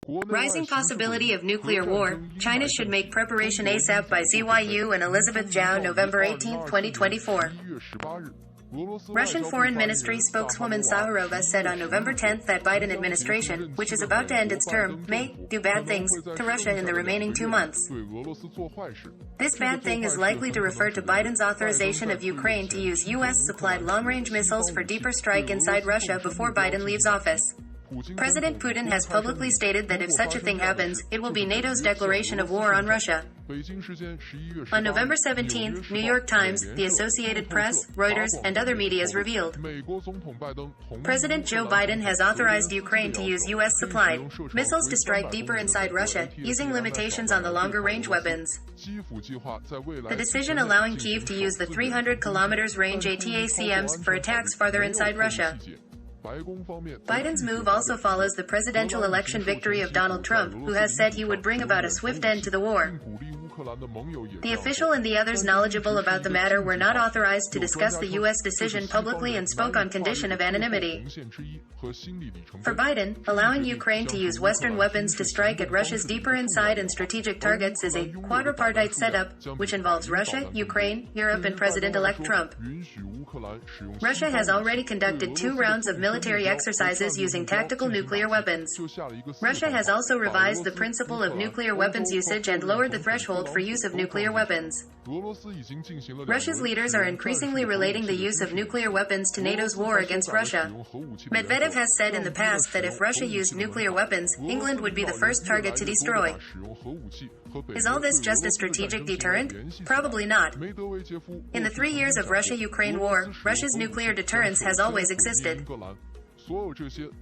Rising possibility of nuclear war, China should make preparation ASAP by ZYU and Elizabeth Zhao, November 18, 2024. Russian Foreign Ministry spokeswoman Saharova said on November 10 that Biden administration, which is about to end its term, may do bad things to Russia in the remaining 2 months. This bad thing is likely to refer to Biden's authorization of Ukraine to use U.S.-supplied long-range missiles for deeper strike inside Russia before Biden leaves office. President Putin has publicly stated that if such a thing happens, it will be NATO's declaration of war on Russia. On November 17, New York Times, the Associated Press, Reuters, and other medias revealed President Joe Biden has authorized Ukraine to use U.S.-supplied missiles to strike deeper inside Russia, easing limitations on the longer-range weapons. The decision allowing Kyiv to use the 300 km range ATACMs for attacks farther inside Russia. Biden's move also follows the presidential election victory of Donald Trump, who has said he would bring about a swift end to the war. The official and the others knowledgeable about the matter were not authorized to discuss the U.S. decision publicly and spoke on condition of anonymity. For Biden, allowing Ukraine to use Western weapons to strike at Russia's deeper inside and strategic targets is a quadripartite setup, which involves Russia, Ukraine, Europe, and President-elect Trump. Russia has already conducted 2 rounds of military exercises using tactical nuclear weapons. Russia has also revised the principle of nuclear weapons usage and lowered the threshold for use of nuclear weapons. Russia's leaders are increasingly relating the use of nuclear weapons to NATO's war against Russia. Medvedev has said in the past that if Russia used nuclear weapons, England would be the first target to destroy. Is all this just a strategic deterrent? Probably not. In the 3 years of Russia-Ukraine war, Russia's nuclear deterrence has always existed.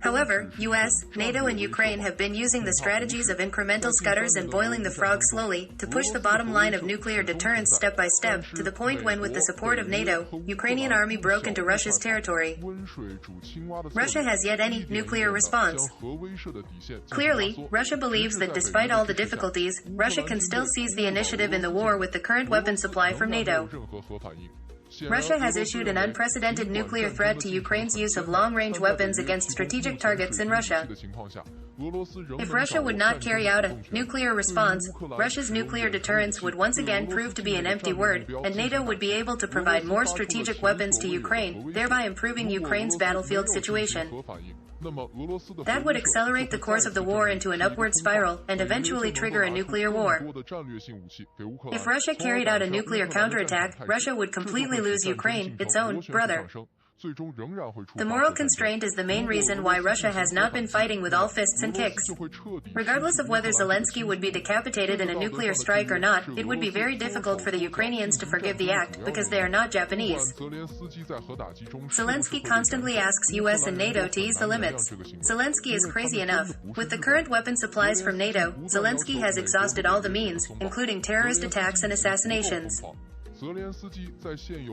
However, US, NATO and Ukraine have been using the strategies of incremental scutters and boiling the frog slowly to push the bottom line of nuclear deterrence step by step to the point when, with the support of NATO, Ukrainian army broke into Russia's territory. Russia has yet any nuclear response. Clearly, Russia believes that despite all the difficulties, Russia can still seize the initiative in the war with the current weapon supply from NATO. Russia has issued an unprecedented nuclear threat to Ukraine's use of long-range weapons against strategic targets in Russia. If Russia would not carry out a nuclear response, Russia's nuclear deterrence would once again prove to be an empty word, and NATO would be able to provide more strategic weapons to Ukraine, thereby improving Ukraine's battlefield situation. That would accelerate the course of the war into an upward spiral and eventually trigger a nuclear war. If Russia carried out a nuclear counterattack, Russia would completely lose Ukraine, its own brother. The moral constraint is the main reason why Russia has not been fighting with all fists and kicks. Regardless of whether Zelensky would be decapitated in a nuclear strike or not, it would be very difficult for the Ukrainians to forgive the act, because they are not Japanese. Zelensky constantly asks US and NATO to ease the limits. Zelensky is crazy enough. With the current weapon supplies from NATO, Zelensky has exhausted all the means, including terrorist attacks and assassinations.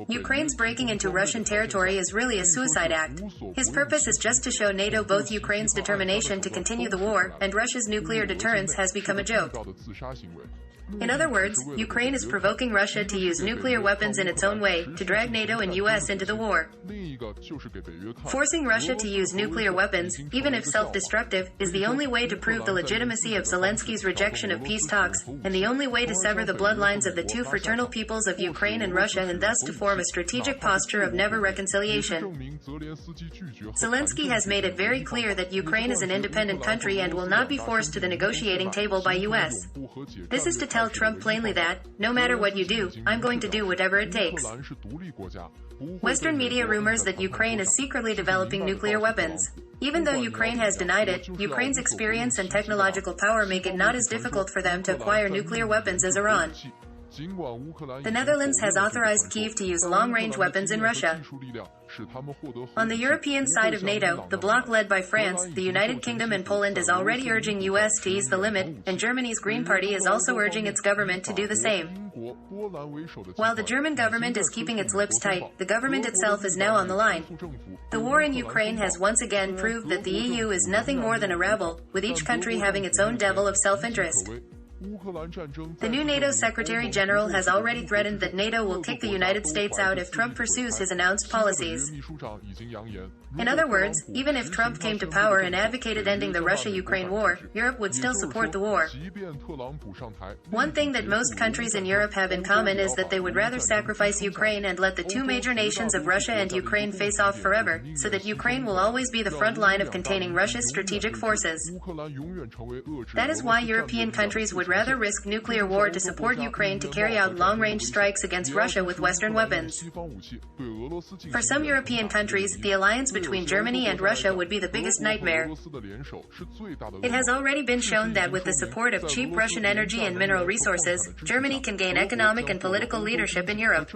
Ukraine's breaking into Russian territory is really a suicide act. His purpose is just to show NATO both Ukraine's determination to continue the war and Russia's nuclear deterrence has become a joke. In other words, Ukraine is provoking Russia to use nuclear weapons in its own way, to drag NATO and US into the war. Forcing Russia to use nuclear weapons, even if self-destructive, is the only way to prove the legitimacy of Zelensky's rejection of peace talks, and the only way to sever the bloodlines of the two fraternal peoples of Ukraine and Russia and thus to form a strategic posture of never reconciliation. Zelensky has made it very clear that Ukraine is an independent country and will not be forced to the negotiating table by US. This is to tell Trump plainly that, no matter what you do, I'm going to do whatever it takes. Western media rumors that Ukraine is secretly developing nuclear weapons. Even though Ukraine has denied it, Ukraine's experience and technological power make it not as difficult for them to acquire nuclear weapons as Iran. The Netherlands has authorized Kyiv to use long-range weapons in Russia. On the European side of NATO, the bloc led by France, the United Kingdom and Poland is already urging US to ease the limit, and Germany's Green Party is also urging its government to do the same. While the German government is keeping its lips tight, the government itself is now on the line. The war in Ukraine has once again proved that the EU is nothing more than a rabble, with each country having its own devil of self-interest. The new NATO Secretary General has already threatened that NATO will kick the United States out if Trump pursues his announced policies. In other words, even if Trump came to power and advocated ending the Russia-Ukraine war, Europe would still support the war. One thing that most countries in Europe have in common is that they would rather sacrifice Ukraine and let the two major nations of Russia and Ukraine face off forever, so that Ukraine will always be the front line of containing Russia's strategic forces. That is why European countries would rather risk nuclear war to support Ukraine to carry out long-range strikes against Russia with Western weapons. For some European countries, the alliance between Germany and Russia would be the biggest nightmare. It has already been shown that with the support of cheap Russian energy and mineral resources, Germany can gain economic and political leadership in Europe.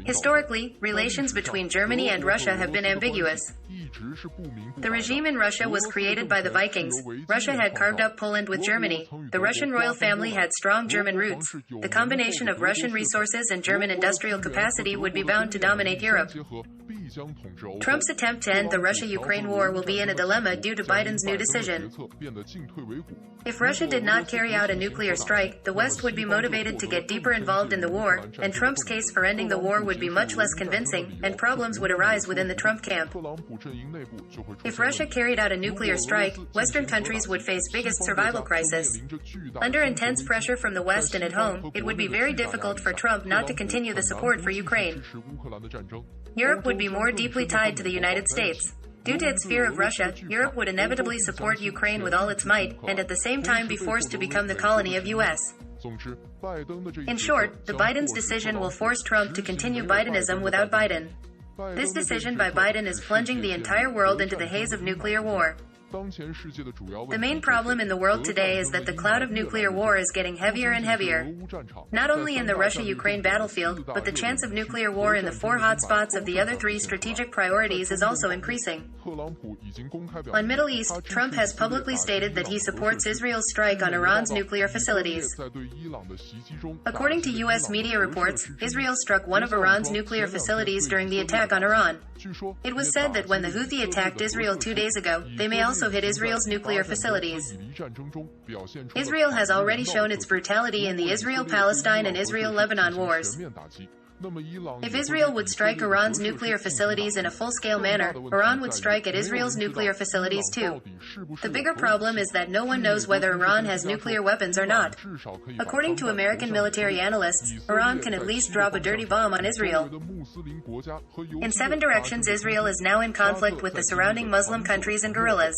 Historically, relations between Germany and Russia have been ambiguous. The regime in Russia was created by the Vikings. Russia had carved up Poland with Germany. The Russian royal family had strong German roots. The combination of Russian resources and German industrial capacity would be bound to dominate Europe. Trump's attempt to end the Russia-Ukraine war will be in a dilemma due to Biden's new decision. If Russia did not carry out a nuclear strike, the West would be motivated to get deeper involved in the war, and Trump's case for ending the war would be much less convincing, and problems would arise within the Trump camp. If Russia carried out a nuclear strike, Western countries would face biggest survival crisis. Under intense pressure from the West and at home, it would be very difficult for Trump not to continue the support for Ukraine. Europe would be more deeply tied to the United States. Due to its fear of Russia, Europe would inevitably support Ukraine with all its might, and at the same time be forced to become the colony of US. In short, the Biden's decision will force Trump to continue Bidenism without Biden. This decision by Biden is plunging the entire world into the haze of nuclear war. The main problem in the world today is that the cloud of nuclear war is getting heavier and heavier. Not only in the Russia-Ukraine battlefield, but the chance of nuclear war in the four hotspots of the other three strategic priorities is also increasing. On Middle East, Trump has publicly stated that he supports Israel's strike on Iran's nuclear facilities. According to U.S. media reports, Israel struck one of Iran's nuclear facilities during the attack on Iran. It was said that when the Houthi attacked Israel 2 days ago, they may also hit Israel's nuclear facilities. Israel has already shown its brutality in the Israel-Palestine and Israel-Lebanon wars. If Israel would strike Iran's nuclear facilities in a full-scale manner, Iran would strike at Israel's nuclear facilities too. The bigger problem is that no one knows whether Iran has nuclear weapons or not. According to American military analysts, Iran can at least drop a dirty bomb on Israel. In 7 directions, Israel is now in conflict with the surrounding Muslim countries and guerrillas.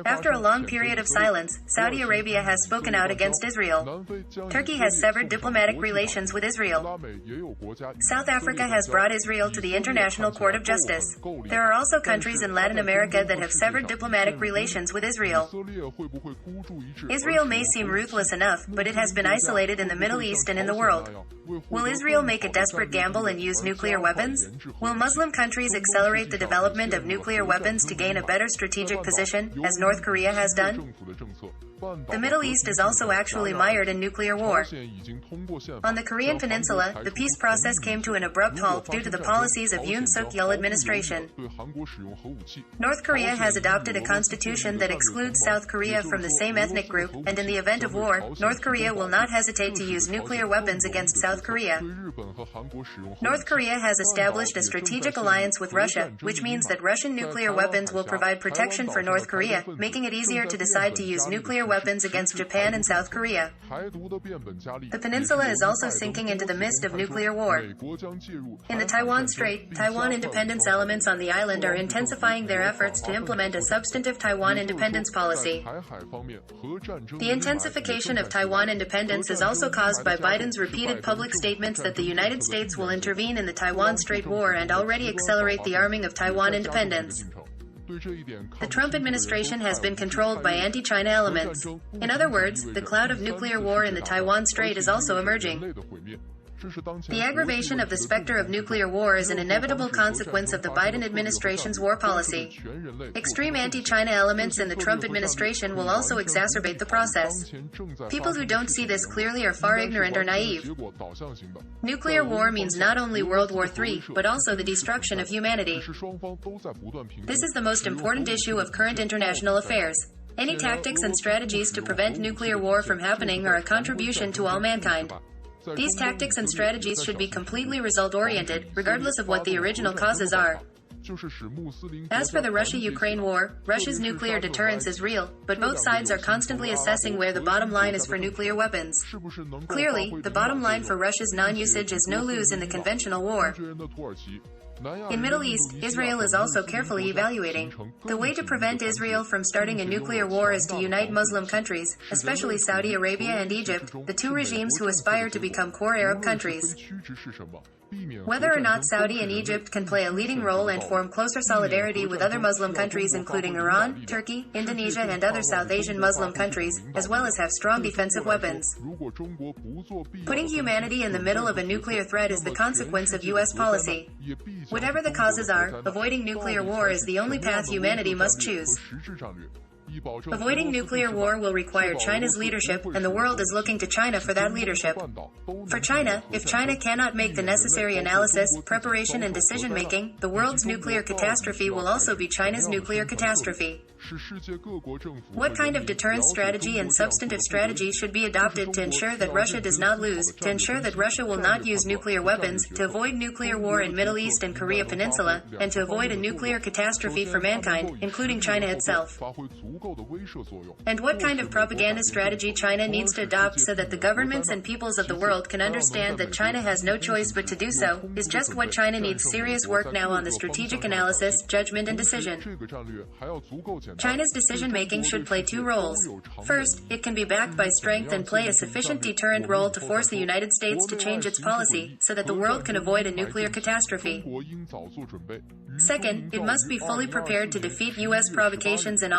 After a long period of silence, Saudi Arabia has spoken out against Israel. Turkey has severed diplomatic relations with Israel. South Africa has brought Israel to the International Court of Justice. There are also countries in Latin America that have severed diplomatic relations with Israel. Israel may seem ruthless enough, but it has been isolated in the Middle East and in the world. Will Israel make a desperate gamble and use nuclear weapons? Will Muslim countries accelerate the development of nuclear weapons to gain a better strategic position, as North Korea has done? The Middle East is also actually mired in nuclear war. On the Korean Peninsula, the peace process came to an abrupt halt due to the policies of Yoon Suk-yeol administration. North Korea has adopted a constitution that excludes South Korea from the same ethnic group, and in the event of war, North Korea will not hesitate to use nuclear weapons against South Korea. North Korea has established a strategic alliance with Russia, which means that Russian nuclear weapons will provide protection for North Korea, making it easier to decide to use nuclear weapons against Japan and South Korea. The peninsula is also sinking into the mist of nuclear war. In the Taiwan Strait, Taiwan independence elements on the island are intensifying their efforts to implement a substantive Taiwan independence policy. The intensification of Taiwan independence is also caused by Biden's repeated public statements that the United States will intervene in the Taiwan Strait War and already accelerate the arming of Taiwan independence. The Trump administration has been controlled by anti-China elements. In other words, the cloud of nuclear war in the Taiwan Strait is also emerging. The aggravation of the specter of nuclear war is an inevitable consequence of the Biden administration's war policy. Extreme anti-China elements in the Trump administration will also exacerbate the process. People who don't see this clearly are far ignorant or naive. Nuclear war means not only World War III, but also the destruction of humanity. This is the most important issue of current international affairs. Any tactics and strategies to prevent nuclear war from happening are a contribution to all mankind. These tactics and strategies should be completely result-oriented, regardless of what the original causes are. As for the Russia-Ukraine war, Russia's nuclear deterrence is real, but both sides are constantly assessing where the bottom line is for nuclear weapons. Clearly, the bottom line for Russia's non-usage is no lose in the conventional war. In Middle East, Israel is also carefully evaluating. The way to prevent Israel from starting a nuclear war is to unite Muslim countries, especially Saudi Arabia and Egypt, the two regimes who aspire to become core Arab countries. Whether or not Saudi and Egypt can play a leading role and form closer solidarity with other Muslim countries including Iran, Turkey, Indonesia and other South Asian Muslim countries, as well as have strong defensive weapons. Putting humanity in the middle of a nuclear threat is the consequence of U.S. policy. Whatever the causes are, avoiding nuclear war is the only path humanity must choose. Avoiding nuclear war will require China's leadership, and the world is looking to China for that leadership. For China, if China cannot make the necessary analysis, preparation and decision-making, the world's nuclear catastrophe will also be China's nuclear catastrophe. What kind of deterrence strategy and substantive strategy should be adopted to ensure that Russia does not lose, to ensure that Russia will not use nuclear weapons, to avoid nuclear war in Middle East and Korea Peninsula, and to avoid a nuclear catastrophe for mankind, including China itself? And what kind of propaganda strategy China needs to adopt so that the governments and peoples of the world can understand that China has no choice but to do so, is just what China needs serious work now on the strategic analysis, judgment and decision. China's decision-making should play two roles. First, it can be backed by strength and play a sufficient deterrent role to force the United States to change its policy so that the world can avoid a nuclear catastrophe. Second, it must be fully prepared to defeat U.S. provocations and all